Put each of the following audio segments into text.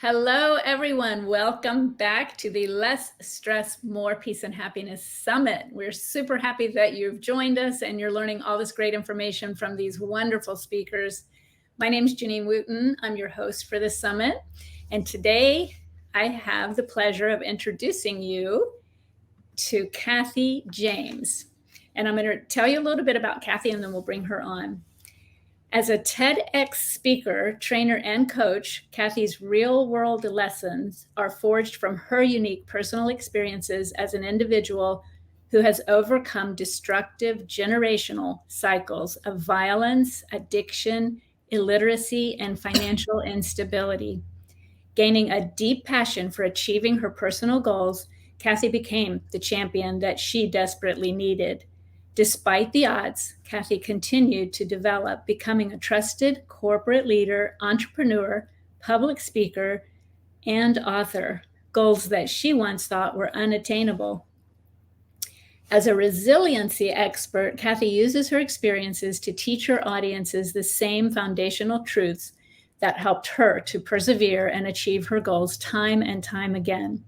Hello, everyone. Welcome back to the Less Stress, More Peace and Happiness Summit. We're super happy that you've joined us and you're learning all this great information from these wonderful speakers. My name is Janine Wooten. I'm your host for this summit. And today I have the pleasure of introducing you to Kathy James. And I'm going to tell you a little bit about Kathy and then we'll bring her on. As a TEDx speaker, trainer, and coach, Kathy's real-world lessons are forged from her unique personal experiences as an individual who has overcome destructive generational cycles of violence, addiction, illiteracy, and financial instability. Gaining a deep passion for achieving her personal goals, Kathy became the champion that she desperately needed. Despite the odds, Kathy continued to develop, becoming a trusted corporate leader, entrepreneur, public speaker, and author, goals that she once thought were unattainable. As a resiliency expert, Kathy uses her experiences to teach her audiences the same foundational truths that helped her to persevere and achieve her goals time and time again.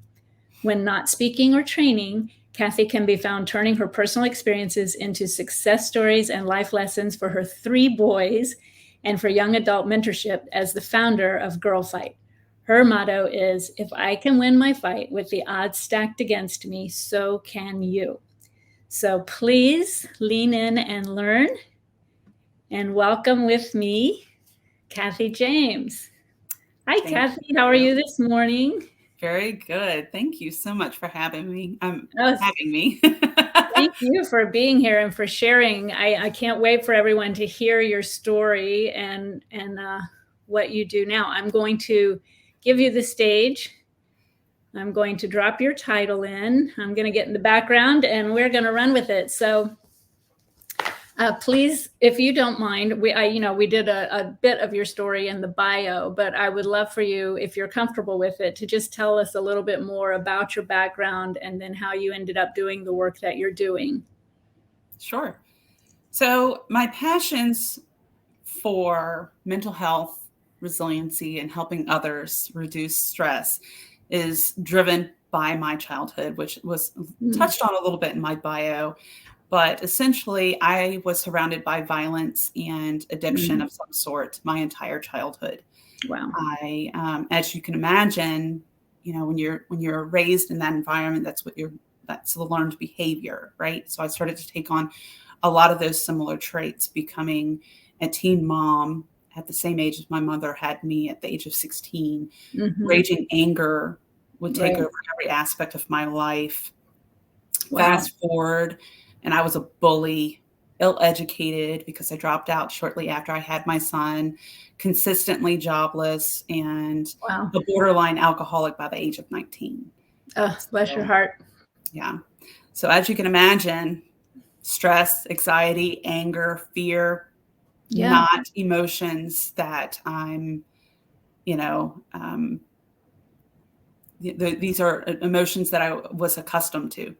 When not speaking or training, Kathy can be found turning her personal experiences into success stories and life lessons for her 3 boys and for young adult mentorship as the founder of Girl Fight. Her motto is, "If I can win my fight with the odds stacked against me, so can you." So please lean in and learn. And welcome with me, Kathy James. Hi, Kathy. How are you this morning? Very good. Thank you so much for having me. Thank you for being here and for sharing. I can't wait for everyone to hear your story and what you do now. I'm going to give you the stage. I'm going to drop your title in. I'm going to get in the background and we're going to run with it. So please, if you don't mind, we did a bit of your story in the bio, but I would love for you, if you're comfortable with it, to just tell us a little bit more about your background and then how you ended up doing the work that you're doing. Sure. So my passions for mental health, resiliency, and helping others reduce stress is driven by my childhood, which was touched on a little bit in my bio. But essentially, I was surrounded by violence and addiction of some sort my entire childhood. Wow. As you can imagine, when you're raised in that environment, that's the learned behavior, right? So I started to take on a lot of those similar traits, becoming a teen mom at the same age as my mother had me at the age of 16. Raging anger would take over every aspect of my life. Wow. Fast forward, and I was a bully, ill-educated because I dropped out shortly after I had my son, consistently jobless, and a borderline alcoholic by the age of 19. Oh, bless your heart. Yeah. So as you can imagine, stress, anxiety, anger, fear, not emotions that I'm, these are emotions that I was accustomed to.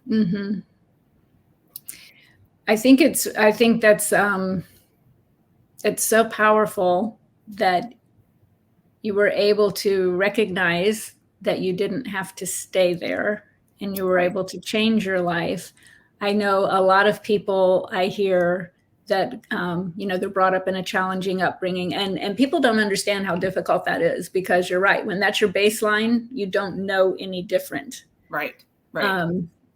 Mm-hmm. I think that's it's so powerful that you were able to recognize that you didn't have to stay there and you were able to change your life. I know a lot of people I hear that, they're brought up in a challenging upbringing and people don't understand how difficult that is because you're right. When that's your baseline, you don't know any different. Right.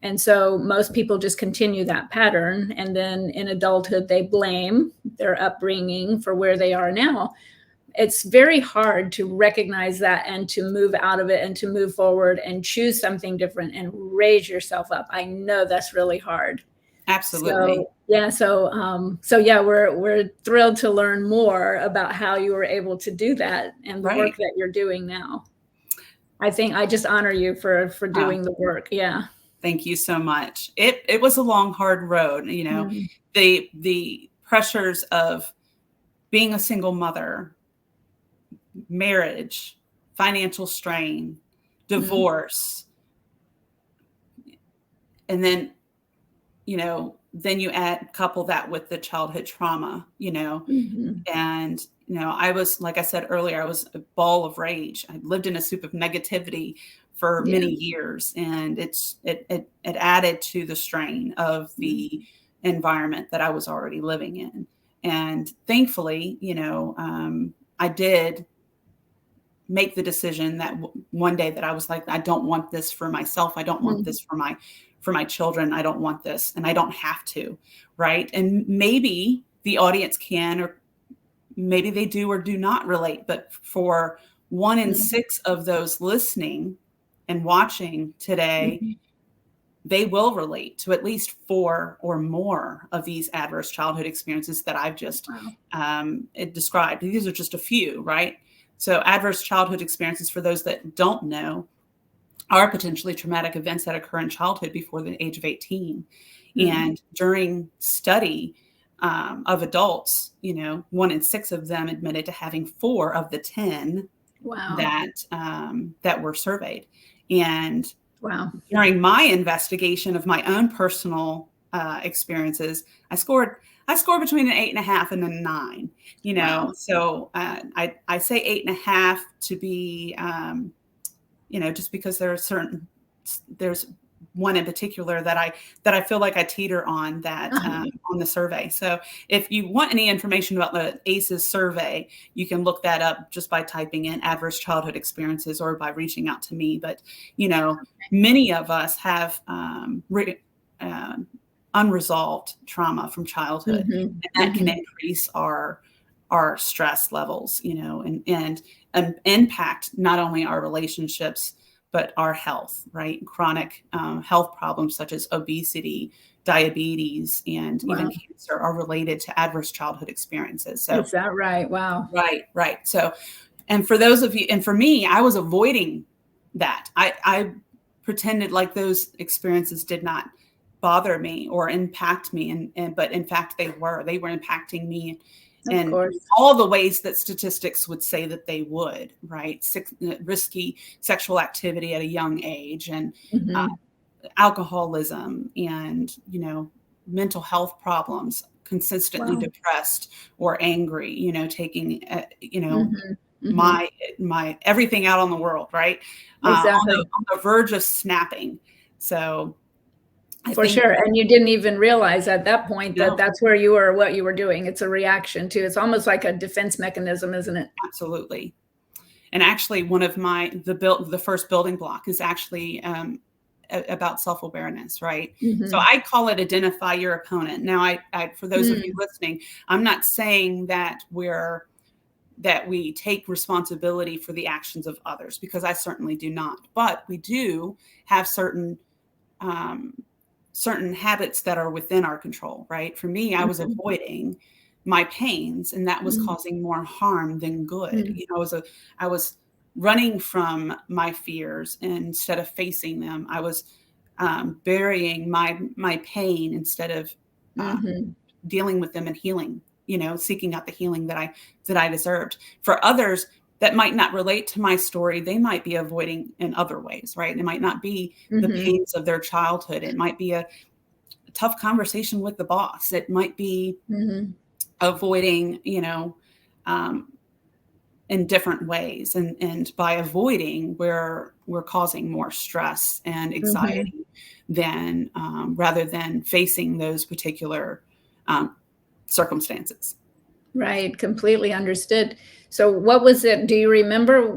And so most people just continue that pattern. And then in adulthood, they blame their upbringing for where they are now. It's very hard to recognize that and to move out of it and to move forward and choose something different and raise yourself up. I know that's really hard. Absolutely. So we're thrilled to learn more about how you were able to do that and the work that you're doing now. I think I just honor you for doing the work. Yeah. Thank you so much. It was a long, hard road. The pressures of being a single mother, marriage, financial strain, divorce, and then, then you couple that with the childhood trauma, and I was, like I said earlier, I was a ball of rage. I lived in a soup of negativity for Yeah. many years, and it added to the strain of the environment that I was already living in. And thankfully, I did make the decision that one day that I was like, I don't want this for myself. I don't want this for my children. I don't want this, and I don't have to, right? And maybe the audience can, or maybe they do or do not relate, but for 1 in 6 of those listening and watching today, they will relate to at least 4 or more of these adverse childhood experiences that I've just described. These are just a few, right? So adverse childhood experiences, for those that don't know, are potentially traumatic events that occur in childhood before the age of 18. And during study of adults, 1 in 6 of them admitted to having 4 of the 10 that were surveyed. And during my investigation of my own personal experiences, I scored between an 8.5 and a 9. So I say 8.5 to be, just because there's one in particular that I feel like I teeter on that on the survey. So if you want any information about the ACEs survey, you can look that up just by typing in adverse childhood experiences or by reaching out to me. But many of us have unresolved trauma from childhood, and that can increase our stress levels, and impact not only our relationships, but our health, right? Chronic health problems such as obesity, diabetes, and even cancer are related to adverse childhood experiences. So is that right? Wow. Right. So, and for those of you, and for me, I was avoiding that. I pretended like those experiences did not bother me or impact me, but in fact they were impacting me. And all the ways that statistics would say that they would, right? Risky sexual activity at a young age, and alcoholism, and mental health problems, consistently depressed or angry, taking my everything out on the world, right? Exactly. On the verge of snapping. So. For sure. And you didn't even realize at that point that that's where you were, what you were doing. It's a reaction to, it's almost like a defense mechanism, isn't it? Absolutely. And actually one of the first building block is actually about self-awareness, right? So I call it identify your opponent. Now, I for those of you listening, I'm not saying that we take responsibility for the actions of others, because I certainly do not. But we do have certain habits that are within our control, right? For me, I was avoiding my pains, and that was causing more harm than good. I was running from my fears instead of facing them. I was burying my pain instead of dealing with them and healing, seeking out the healing that I deserved. For others that might not relate to my story, they might be avoiding in other ways, right? It might not be the pains of their childhood. It might be a tough conversation with the boss. It might be avoiding, in different ways. And by avoiding, we're causing more stress and anxiety than rather than facing those particular circumstances. Right. Completely understood. So what was it? Do you remember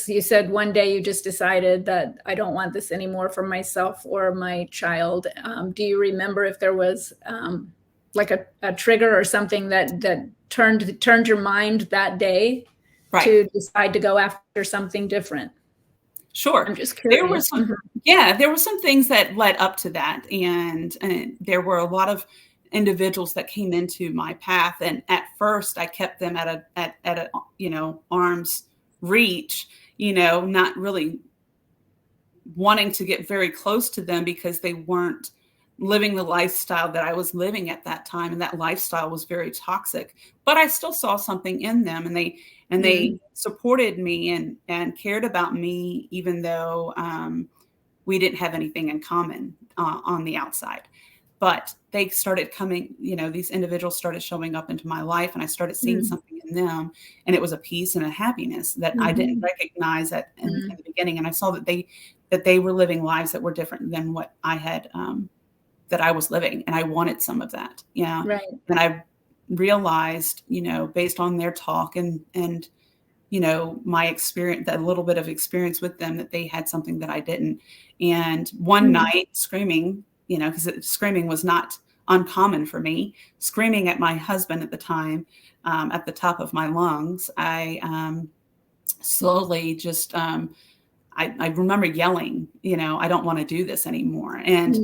you said one day you just decided that I don't want this anymore for myself or my child. Do you remember if there was like a trigger or something that turned your mind that day to decide to go after something different? Sure. I'm just curious. There were some things that led up to that. And there were a lot of individuals that came into my path. And at first I kept them at a arm's reach, not really wanting to get very close to them, because they weren't living the lifestyle that I was living at that time. And that lifestyle was very toxic, but I still saw something in them, and they supported me and cared about me, even though we didn't have anything in common on the outside. But they started coming, these individuals started showing up into my life, and I started seeing something in from them. And it was a peace and a happiness that I didn't recognize in the beginning. And I saw that they were living lives that were different than what I had, that I was living. And I wanted some of that. Yeah. Right. And I realized, based on their talk and my experience, that little bit of experience with them, that they had something that I didn't. And one night screaming, because screaming was not uncommon for me, screaming at my husband at the time, at the top of my lungs, I slowly just, I remember yelling, I don't want to do this anymore. And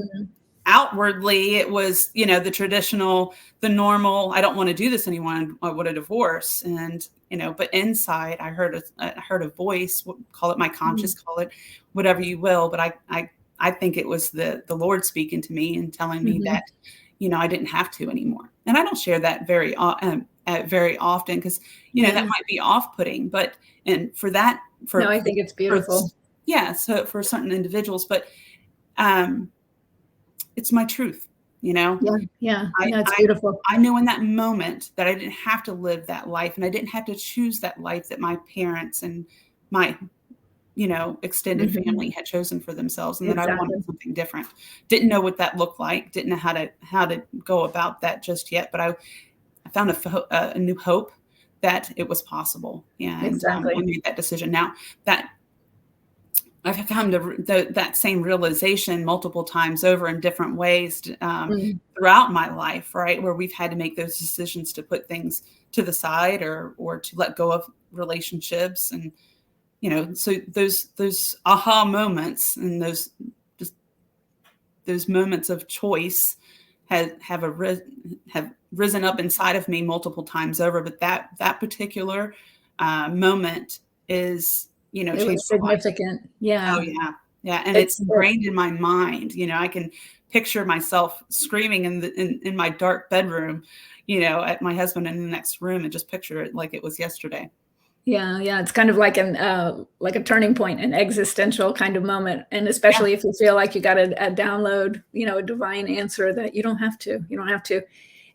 outwardly it was, the traditional, the normal, I don't want to do this anymore. I want a divorce. And, but inside I heard a voice, call it my conscious, call it whatever you will. But I think it was the Lord speaking to me and telling me that, I didn't have to anymore. And I don't share that very often because, that might be off-putting, but, and for that, no, I think it's beautiful. So for certain individuals, but, it's my truth, Yeah. It's beautiful. I knew in that moment that I didn't have to live that life, and I didn't have to choose that life that my parents and my, extended family had chosen for themselves, and that I wanted something different. Didn't know what that looked like. Didn't know how to go about that just yet, but I found a new hope that it was possible, and I made that decision. Now that I've come to that same realization multiple times over in different ways throughout my life, right? Where we've had to make those decisions to put things to the side or to let go of relationships. And, so those aha moments and those moments of choice have risen up inside of me multiple times over. But that particular moment is, it was significant. Yeah. Oh yeah. Yeah. And it's ingrained in my mind. I can picture myself screaming in my dark bedroom, at my husband in the next room, and just picture it like it was yesterday. Yeah. Yeah. It's kind of like like a turning point, an existential kind of moment. And especially if you feel like you got a download, a divine answer that you don't have to.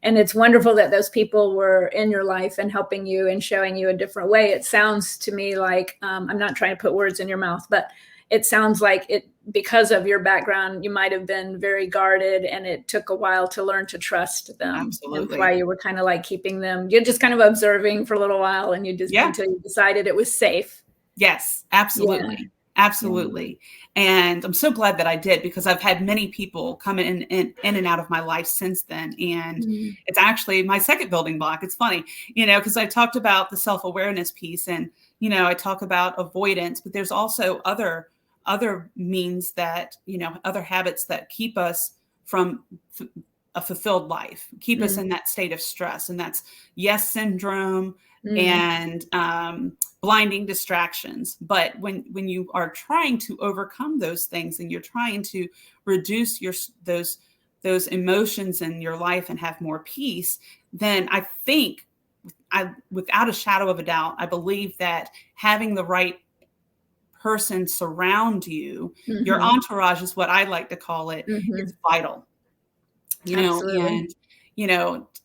And it's wonderful that those people were in your life and helping you and showing you a different way. It sounds to me like, I'm not trying to put words in your mouth, but it sounds like because of your background, you might have been very guarded, and it took a while to learn to trust them. Absolutely. That's why you were kind of like keeping them, you're just kind of observing for a little while, and until you decided it was safe. Yes, absolutely. Yeah. Absolutely. And I'm so glad that I did, because I've had many people come in and out of my life since then. And it's actually my second building block. It's funny, because I talked about the self-awareness piece, and, I talk about avoidance, but there's also other means that, other habits that keep us from a fulfilled life, keep us in that state of stress. And that's yes syndrome and blinding distractions. But when you are trying to overcome those things, and you're trying to reduce those emotions in your life and have more peace, then I think, without a shadow of a doubt, I believe that having the right person surround you, your entourage is what I like to call it, it's vital. And,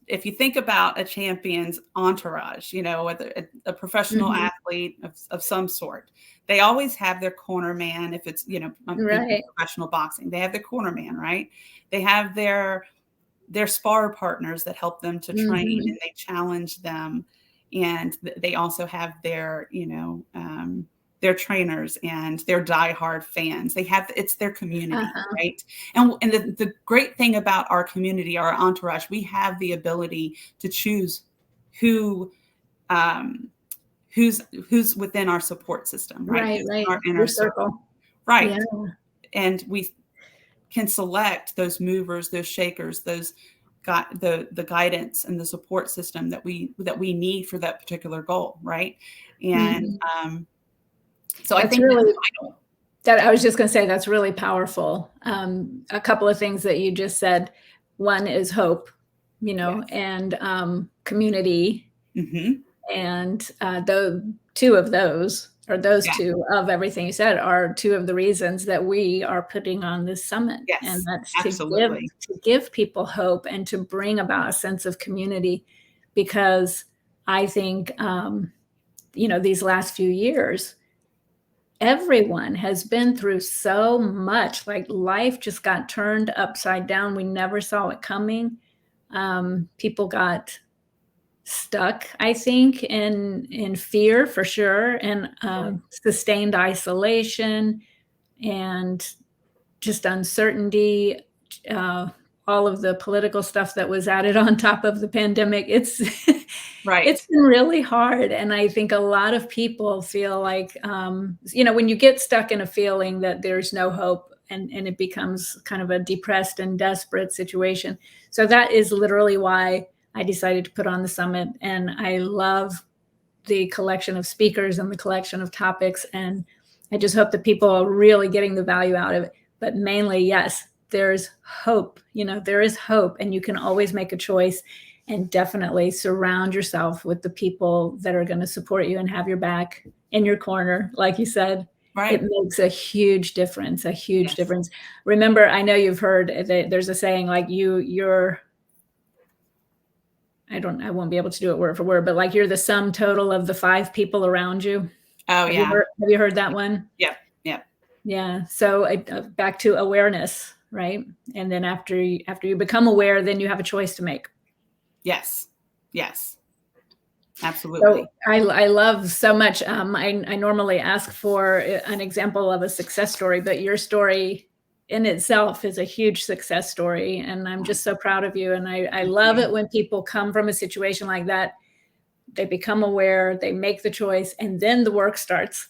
if you think about a champion's entourage, whether a professional athlete of some sort, they always have their corner man. If it's, professional boxing, they have their corner man, right? They have their spar partners that help them to train, and they challenge them. And they also have their trainers and their diehard fans. It's their community, right? And the great thing about our community, our entourage, we have the ability to choose who's within our support system, right? Right. Our inner circle. Right. Yeah. And we can select those movers, those shakers, those the guidance and the support system that we need for that particular goal, right? And so I think really that I was just going to say that's really powerful. A couple of things that you just said. One is hope, and community, and two of those of everything you said are two of the reasons that we are putting on this summit. Yes, and that's to give people hope and to bring about a sense of community, because I think, these last few years, everyone has been through so much. Like life just got turned upside down. We never saw it coming. People got stuck, I think, in fear for sure, and sustained isolation and just uncertainty. Uh, all of the political stuff that was added on top of the pandemic. Right. It's been really hard, and I think a lot of people feel like, when you get stuck in a feeling that there's no hope, and it becomes kind of a depressed and desperate situation. So that is literally why I decided to put on the summit, and I love the collection of speakers and the collection of topics, and I just hope that people are really getting the value out of it. But mainly, yes, there's hope. There is hope, and you can always make a choice. And definitely surround yourself with the people that are going to support you and have your back in your corner. Like you said, Right. It makes a huge difference, difference. Remember, I know you've heard that there's a saying like I won't be able to do it word for word, but like you're the sum total of the 5 people around you. Oh, yeah. Have you heard that one? Yeah. Yeah. Yeah. So back to awareness, right? And then after you become aware, then you have a choice to make. Yes. Yes. Absolutely. So I love so much. I normally ask for an example of a success story, but your story in itself is a huge success story. And I'm just so proud of you. And I love it when people come from a situation like that. They become aware, they make the choice, and then the work starts.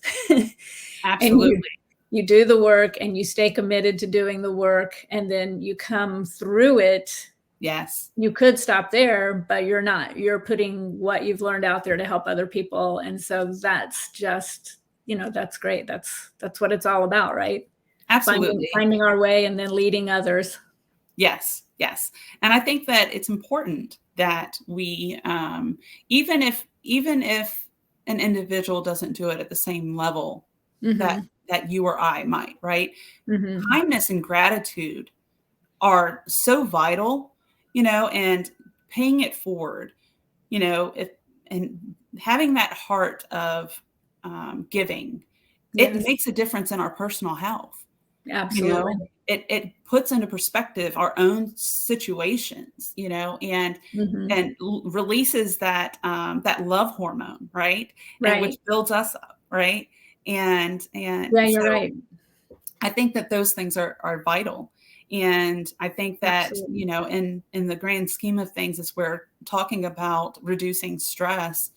Absolutely. And you do the work and you stay committed to doing the work, and then you come through it. Yes. You could stop there, but you're not. You're putting what you've learned out there to help other people. And so that's just, that's great. That's what it's all about, right? Absolutely. Finding our way and then leading others. Yes. Yes. And I think that it's important that we, even if an individual doesn't do it at the same level that you or I might, right? Kindness and gratitude are so vital, and paying it forward, and having that heart of giving, it makes a difference in our personal health. Absolutely. It puts into perspective our own situations, and releases that that love hormone, right? And which builds us up, right? And you're right. I think that those things are vital. And I think that, in the grand scheme of things, as we're talking about reducing stress,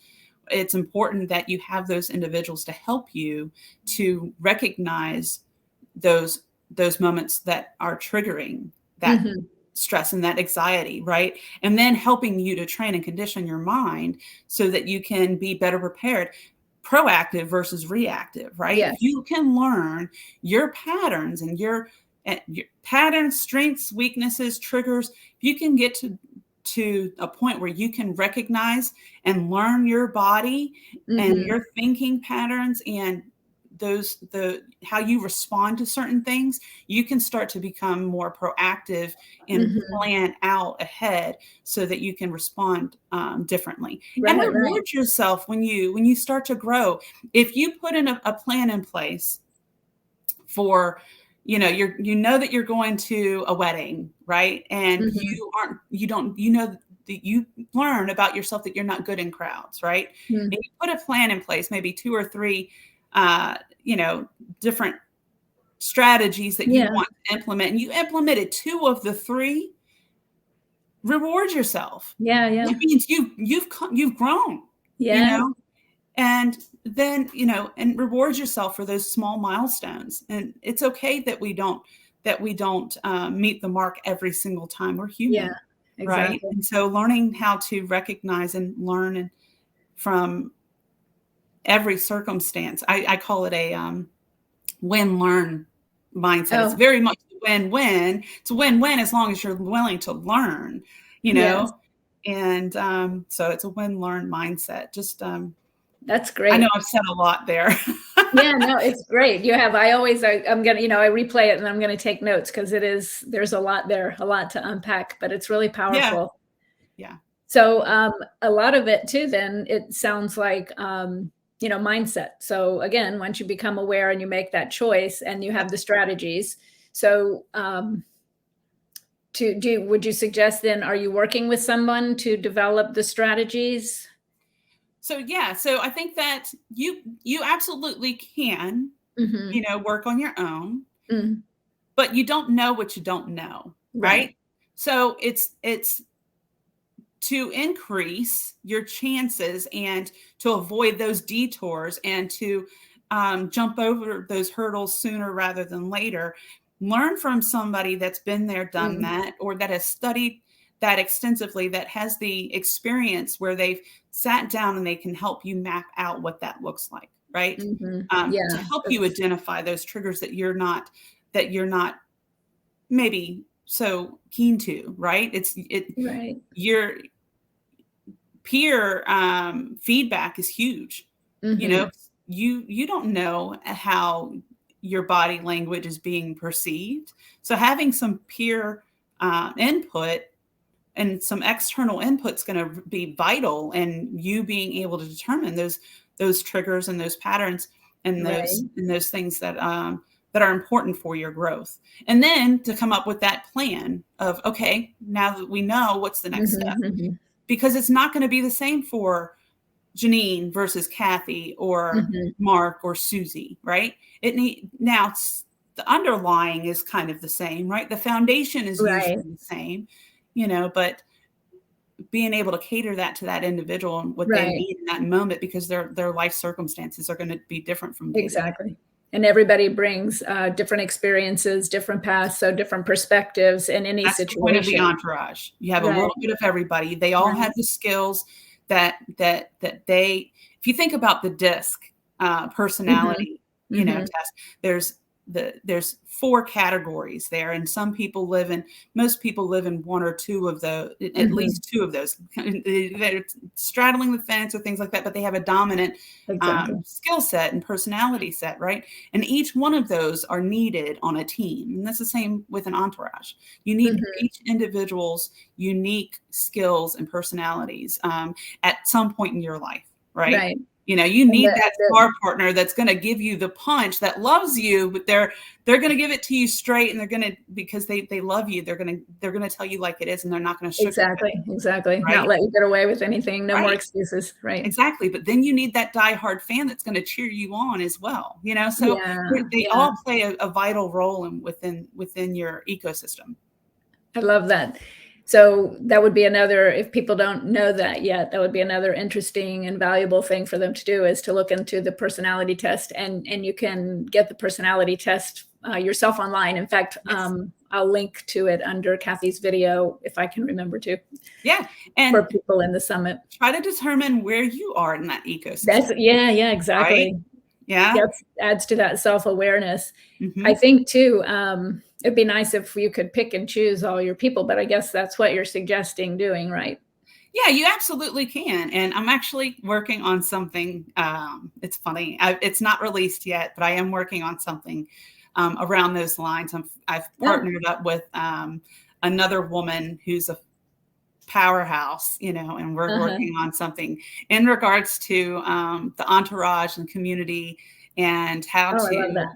it's important that you have those individuals to help you to recognize those moments that are triggering that stress and that anxiety, right? And then helping you to train and condition your mind so that you can be better prepared. Proactive versus reactive, right? Yes. If you can learn your patterns and your patterns, strengths, weaknesses, triggers, if you can get to a point where you can recognize and learn your body and your thinking patterns and how you respond to certain things, you can start to become more proactive and plan out ahead so that you can respond differently. And reward yourself when you start to grow. If you put in a plan in place for, that you're going to a wedding, right? And that you learn about yourself that you're not good in crowds, right? And you put a plan in place, maybe 2 or 3 different strategies that you want to implement, and you implemented 2 of the 3, reward yourself. That means you've grown, and then, and reward yourself for those small milestones. And it's okay that we don't meet the mark every single time. We're human, right? And so learning how to recognize and learn from every circumstance. I call it a win-learn mindset. It's very much win-win. It's a win-win as long as you're willing to learn, and so it's a win-learn mindset. Just that's great. I know I've said a lot there. Yeah, no, it's great. I'm gonna, I replay it and I'm gonna take notes because there's a lot there, a lot to unpack, but it's really powerful. Yeah. So a lot of it too, then it sounds like, mindset. So again, once you become aware and you make that choice and you have the strategies. So would you suggest then, are you working with someone to develop the strategies? So yeah, so I think that you absolutely can, Mm-hmm. work on your own, Mm, but you don't know what you don't know, right. right? So it's to increase your chances and to avoid those detours and to jump over those hurdles sooner rather than later. Learn from somebody that's been there, done Mm, that, or that has studied that extensively, that has the experience where they've sat down and they can help you map out what that looks like, right? mm-hmm. To Yeah. help you identify those triggers that you're not maybe so keen to, right? Right. Your peer feedback is huge. You know, Mm-hmm. you don't know how your body language is being perceived. So having some peer input and some external input's going to be vital, and you being able to determine those triggers and those patterns and Right. those things that are important for your growth. And then to come up with that plan of, okay, now that we know, what's the next step? Mm-hmm. Mm-hmm. Because it's not going to be the same for Janine versus Kathy or Mm-hmm. Mark or Susie, right? Now the underlying is kind of the same, right? The foundation is Right. usually the same, but being able to cater that to that individual and what they Right. need in that moment, because their life circumstances are going to be different from day to day. Exactly. And everybody brings different experiences, different paths, so different perspectives in any That's the point of the situation. entourage. You have a Right. little bit of everybody. They all Right. have the skills that they. If you think about the DISC Mm-hmm. personality, Mm-hmm. test, there's 4 categories there, and most people live in one or two of the, at Mm-hmm. least 2 of those. They're straddling the fence or things like that, but they have a dominant Exactly. skill set and personality set, right? And each one of those are needed on a team, and that's the same with an entourage. You need Mm-hmm. each individual's unique skills and personalities at some point in your life, right? Right. You And need that sparring partner that's going to give you the punch, that loves you, but they're going to give it to you straight, and they're going to, because they love you, they're going to tell you like it is, and they're not going to sugarcoat it, exactly. Not right? let you get away with anything. No more Right. excuses. Right. Exactly. But then you need that diehard fan that's going to cheer you on as well. So Yeah. they Yeah. all play a vital role within your ecosystem. I love that. So that would be another, if people don't know that yet, that would be another interesting and valuable thing for them to do, is to look into the personality test, and you can get the personality test yourself online. In fact, Yes. I'll link to it under Kathy's video if I can remember to, Yeah. for And people in the summit. try to determine where you are in that ecosystem, Yeah, right? exactly. Yeah. That adds to that self-awareness. I Hmm. think too, it'd be nice if you could pick and choose all your people, but I guess that's what you're suggesting doing, right? Yeah, you absolutely can. And I'm actually working on something. It's funny. It's not released yet, but I am working on something around those lines. I've Oh, partnered up with another woman who's a powerhouse, and we're uh-huh. working on something in regards to the entourage and community, and how Oh, I love to, that.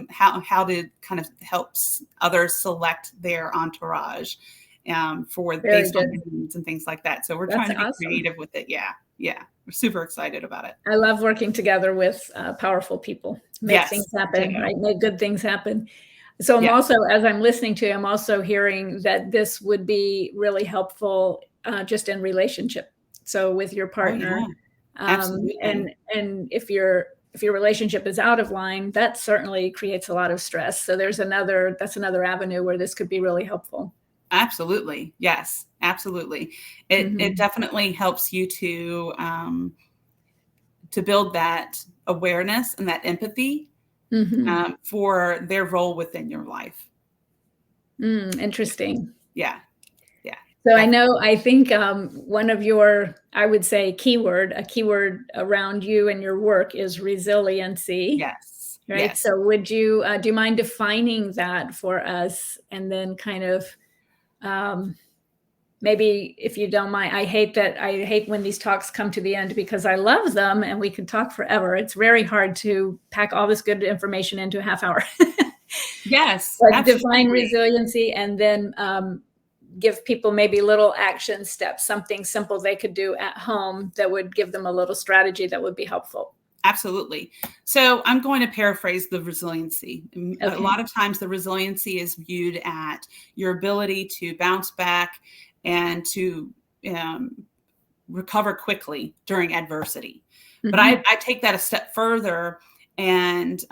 how to kind of help others select their entourage for Very based on good. their needs and things like that. So we're That's trying to be awesome. creative with it. Yeah, yeah, we're super excited about it. I love working together with powerful people. Make things Yes, happen, ditto. right? Make good things happen. So I'm Yeah. also, as I'm listening to you, I'm also hearing that this would be really helpful just in relationship. So with your Oh partner, yeah, absolutely. and if your relationship is out of line, that certainly creates a lot of stress. So that's another avenue where this could be really helpful. Absolutely. Yes, absolutely. It Hmm. definitely helps you to build that awareness and that empathy Hmm. for their role within your life. Interesting. Yeah, yeah, So definitely. I think one of your, I would say, a keyword around you and your work is resiliency, Yes, right? yes. So would you, do you mind defining that for us, and then kind of, um, maybe if you don't mind, I hate when these talks come to the end because I love them and we could talk forever. It's very hard to pack all this good information into a half hour. Yes, But define resiliency, and then give people maybe little action steps, something simple they could do at home that would give them a little strategy that would be helpful. Absolutely. So I'm going to paraphrase the resiliency. Okay. A lot of times the resiliency is viewed at your ability to bounce back and to recover quickly during adversity. Mm-hmm. But I take that a step further, and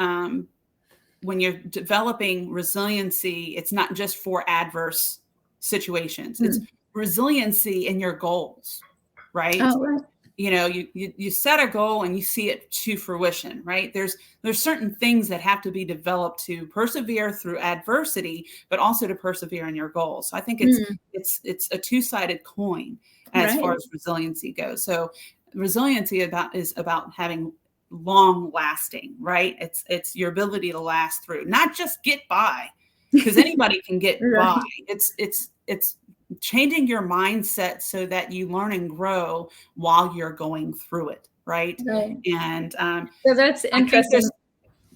when you're developing resiliency, it's not just for adverse situations. Mm-hmm. It's resiliency in your goals, right? Oh, right. You set a goal and you see it to fruition, right? There's certain things that have to be developed to persevere through adversity, but also to persevere in your goals. So I think it's a two-sided coin as far as resiliency goes. So resiliency is about having long lasting, right? It's your ability to last through, not just get by, because anybody can get by. It's changing your mindset so that you learn and grow while you're going through it, right? And so that's interesting.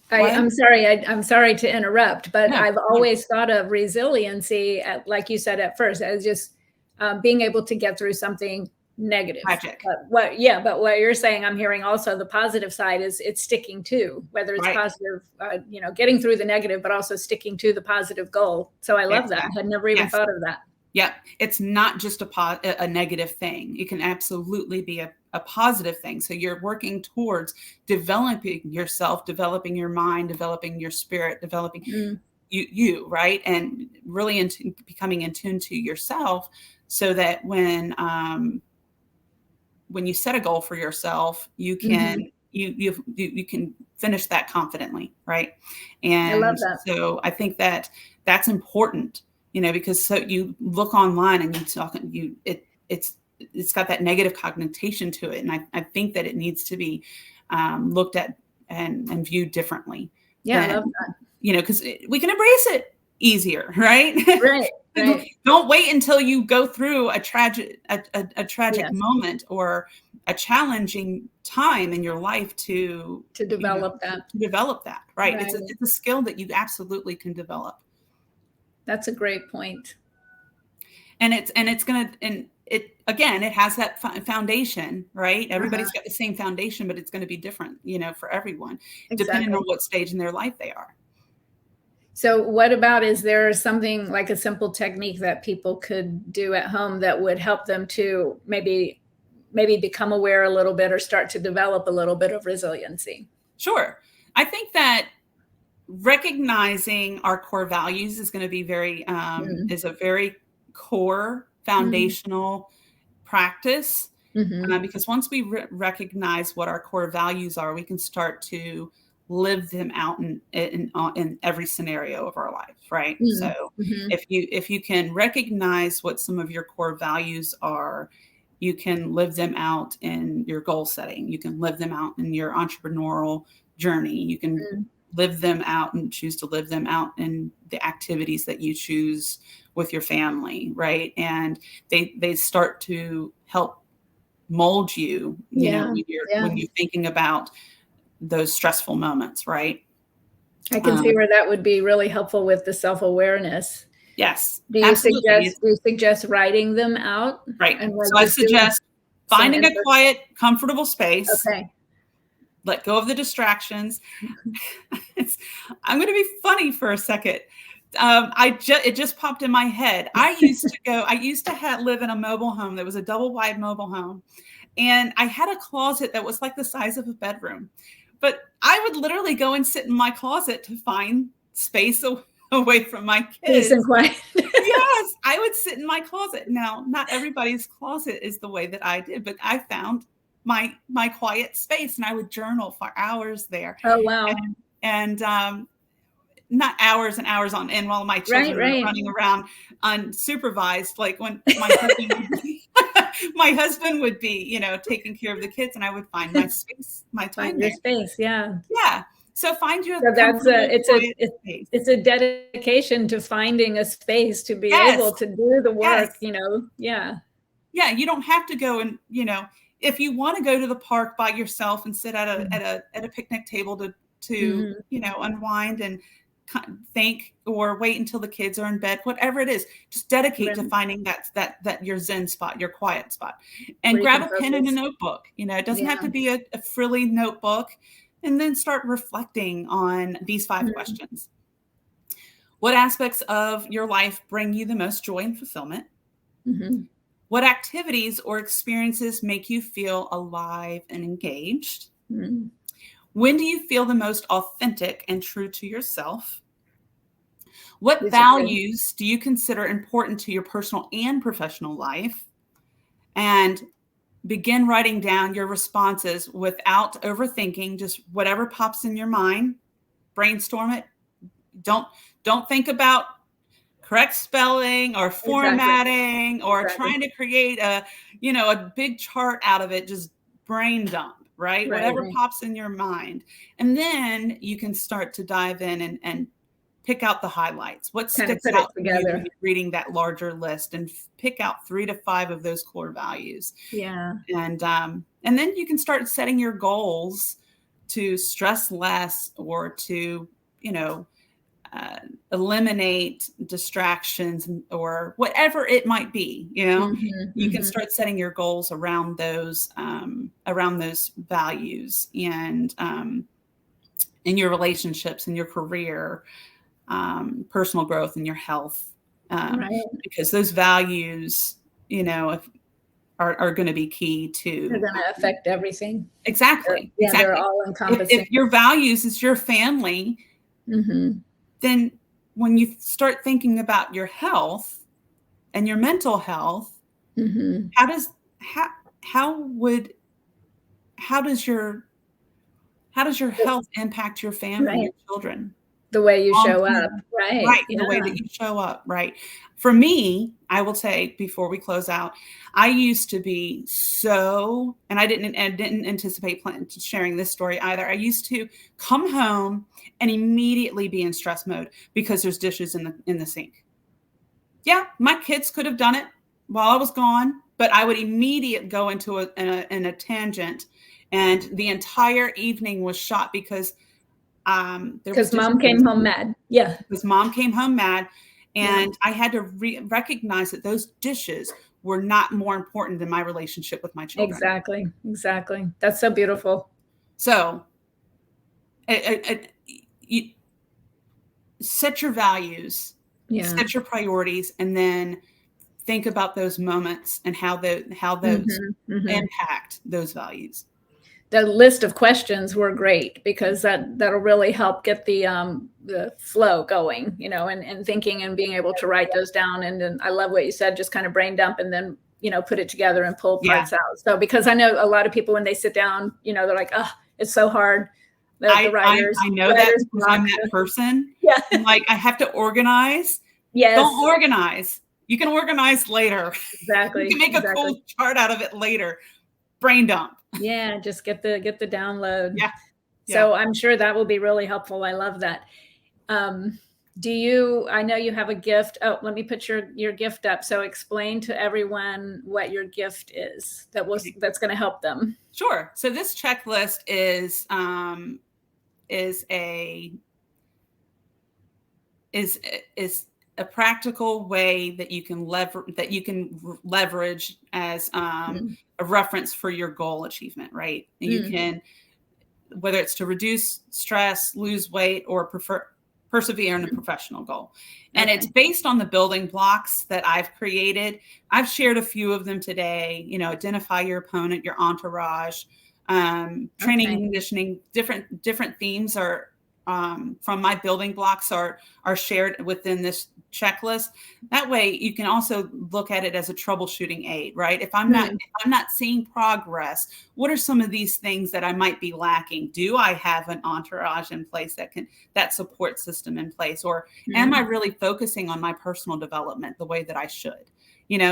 I'm sorry to interrupt, but I've always thought of resiliency, like you said at first, as just being able to get through something negative. Tragic. But what you're saying, I'm hearing also the positive side is it's sticking to, whether it's positive, getting through the negative, but also sticking to the positive goal. So I love that. I had never even thought of that. Yeah, it's not just a negative thing. It can absolutely be a positive thing. So you're working towards developing yourself, developing your mind, developing your spirit, developing you, right? And really becoming in tune to yourself, so that when you set a goal for yourself, you can you can finish that confidently, right? And I love that. So I think that that's important. Because so you look online and it's got that negative connotation to it. And I think that it needs to be looked at and viewed differently. Yeah, I love that. Because we can embrace it easier, right? Right. Don't wait until you go through a tragic moment or a challenging time in your life to develop that. To develop that, right? It's a skill that you absolutely can develop. That's a great point. And it has that foundation, right? Everybody's got the same foundation, but it's going to be different, for everyone, depending on what stage in their life they are. So what about, is there something like a simple technique that people could do at home that would help them to maybe become aware a little bit or start to develop a little bit of resiliency? Sure. I think that recognizing our core values is going to be is a very core foundational practice, because once we recognize what our core values are, we can start to live them out in every scenario of our life, right? So if you can recognize what some of your core values are, you can live them out in your goal setting. You can live them out in your entrepreneurial journey. You can live them out and choose to live them out in the activities that you choose with your family, right? And they start to help mold you, when you're thinking about those stressful moments, right? I can see where that would be really helpful with the self-awareness. Yes. Do you suggest writing them out? Right. So I suggest finding a quiet, comfortable space. Okay. Let go of the distractions. I'm going to be funny for a second. It just popped in my head. I used to live in a mobile home that was a double wide mobile home. And I had a closet that was like the size of a bedroom. But I would literally go and sit in my closet to find space away from my kids. Peace and quiet. Yes, I would sit in my closet. Now, not everybody's closet is the way that I did, but I found my quiet space, and I would journal for hours there. Oh, wow. And not hours and hours on end while my children were running around unsupervised, like when my husband would be, taking care of the kids, and I would find my space, my time. Find your space, yeah. Yeah. So find you a So that's comfortable, quiet space. it's a dedication to finding a space to be Yes, able to do the yes. work, you know. Yeah. Yeah, you don't have to go and, if you want to go to the park by yourself and sit at a picnic table to unwind and think, or wait until the kids are in bed, whatever it is, just dedicate to Right. finding that your zen spot, your quiet spot, and Where you grab can a pen and a focus. notebook. It doesn't have Yeah. to be a frilly notebook, and then start reflecting on these 5 Mhm. questions. What aspects of your life bring you the most joy and fulfillment? Mhm. What activities or experiences make you feel alive and engaged? Mhm. When do you feel the most authentic and true to yourself? What These are good. values do you consider important to your personal and professional life? And begin writing down your responses without overthinking, just whatever pops in your mind. Brainstorm it. Don't think about correct spelling or Exactly. formatting or Exactly. trying to create a big chart out of it. Just brain dump, right? Right. Whatever Right. pops in your mind. And then you can start to dive in and pick out the highlights. What Kind of sticks put out it to you when together. you're reading that larger list, and pick out 3 to 5 of those core values. Yeah. And then you can start setting your goals to stress less, or to, you know, eliminate distractions, or whatever it might be. Mhm. You can Mhm. start setting your goals around those values, and in your relationships, in your career, personal growth, and your health, Right. because those values, if, are going to be key They're to, gonna affect everything. exactly, Yeah, they're exactly. all If encompassing. your values is your family, Mhm. then when you start thinking about your health and your mental health, Mhm. how does how how would how does your health impact your family, Right. your children? The way you Long show up. term. Right. Right, Yeah. the way that you show up, right? For me, I will say, before we close out, I used to be so, and I didn't anticipate sharing this story either. I used to come home and immediately be in stress mode because there's dishes in the sink. Yeah, my kids could have done it while I was gone, but I would immediately go into a tangent, and the entire evening was shot because there was Because dishes mom in the came home sink, mad. Yeah. because mom came home mad, Yeah. and I had to recognize that those dishes were not more important than my relationship with my children. Exactly. Exactly. That's so beautiful. So, you set your values, Yeah. set your priorities, and then think about those moments and how those Mhm. Mhm. impact those values. The list of questions were great because that'll really help get the flow going, and thinking and being able to write those down. And then I love what you said, just kind of brain dump and then, put it together and pull Yeah, parts out. So because I know a lot of people when they sit down, they're like, oh, it's so hard. The I know that writer's because block. I'm that person. Yeah. I'm like, I have to organize. Don't Yes. organize. You can organize later. You can Exactly. make a Exactly. cool chart out of it later. Brain dump. Yeah, just get the download. Yeah, yeah. So I'm sure that will be really helpful. I love that. Um, I know you have a gift. Oh, let me put your gift up. So explain to everyone what your gift is Okay. that's going to help them. Sure. So this checklist is a is is a practical way that you can leverage as Mm, a reference for your goal achievement, right? You mm, can, whether it's to reduce stress, lose weight, or persevere in a mm. professional goal. And it's Okay. based on the building blocks that I've created. I've shared a few of them today. Identify your opponent, your entourage, training and Okay. conditioning. Different themes are, from my building blocks, are shared within this checklist. That way you can also look at it as a troubleshooting aid, right? If Mm, I'm not seeing progress, what are some of these things that I might be lacking? Do I have an entourage in place that support system in place? Or am I mm. really focusing on my personal development the way that I should?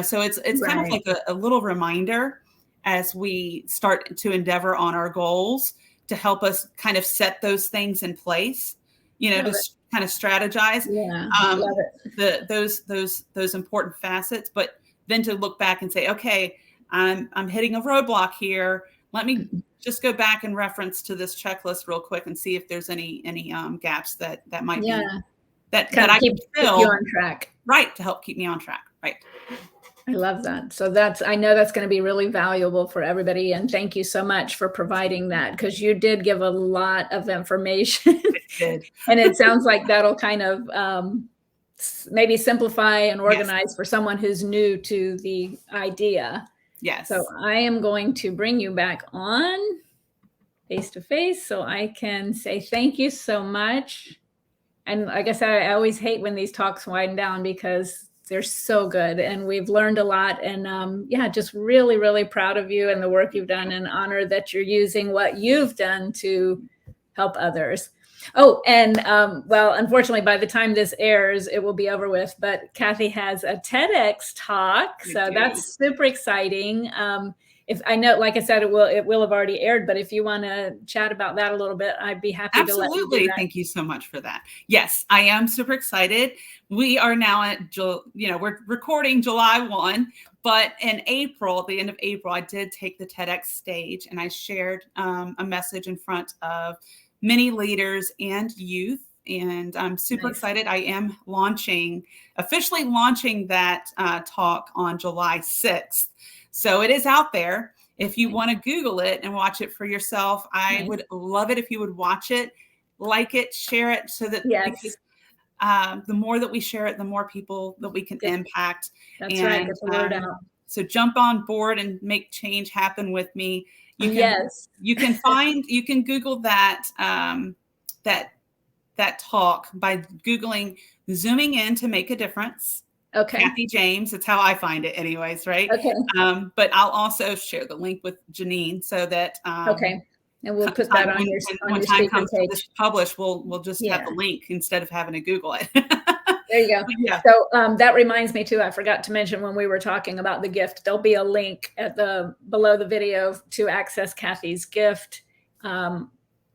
So it's kind of Right. like a little reminder as we start to endeavor on our goals, to help us kind of set those things in place, to kind of strategize Love it. those important facets, but then to look back and say, okay, I'm hitting a roadblock here. Let me just go back and reference to this checklist real quick and see if there's any gaps that might be that I can fill. Keep you on track. Right, to help keep me on track. Right. I love that. So I know that's going to be really valuable for everybody. And thank you so much for providing that, because you did give a lot of information. Did. And it sounds like that'll kind of maybe simplify and organize for someone who's new to the idea. Yes. So I am going to bring you back on face to face so I can say thank you so much. And like I said, I always hate when these talks wind down because they're so good and we've learned a lot. And just really, really proud of you and the work you've done, and honored that you're using what you've done to help others. Oh, and well, unfortunately, by the time this airs, it will be over with. But Kathy has a TEDx talk, so that's super exciting. If I know, like I said, it will have already aired. But if you want to chat about that a little bit, I'd be happy to let you do that. Thank you so much for that. Yes, I am super excited. We are now at, we're recording July 1, but in April, at the end of April, I did take the TEDx stage and I shared a message in front of many leaders and youth. And I'm super excited. I am officially launching that talk on July 6th. So it is out there. If you want to Google it and watch it for yourself, I would love it if you would watch it, like it, share it, so that because, the more that we share it, the more people that we can impact. That's right. Get the word out. So jump on board and make change happen with me. You can Google that that talk by Googling "zooming in to make a difference." Okay. Kathy James. That's how I find it anyways. Right. Okay. But I'll also share the link with Janine so that, okay. And we'll put that on your time comes page. to publish, we'll just have the link instead of having to Google it. There you go. Yeah. So that reminds me too, I forgot to mention when we were talking about the gift, there'll be a link below the video to access Kathy's gift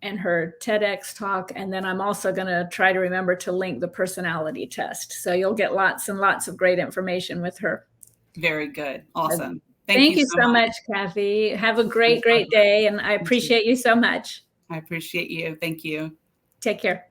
and her TEDx talk. And then I'm also going to try to remember to link the personality test. So you'll get lots and lots of great information with her. Very good. Awesome. Thank you so much, Kathy. Have a great day. And I appreciate you so much. I appreciate you. Thank you. Take care.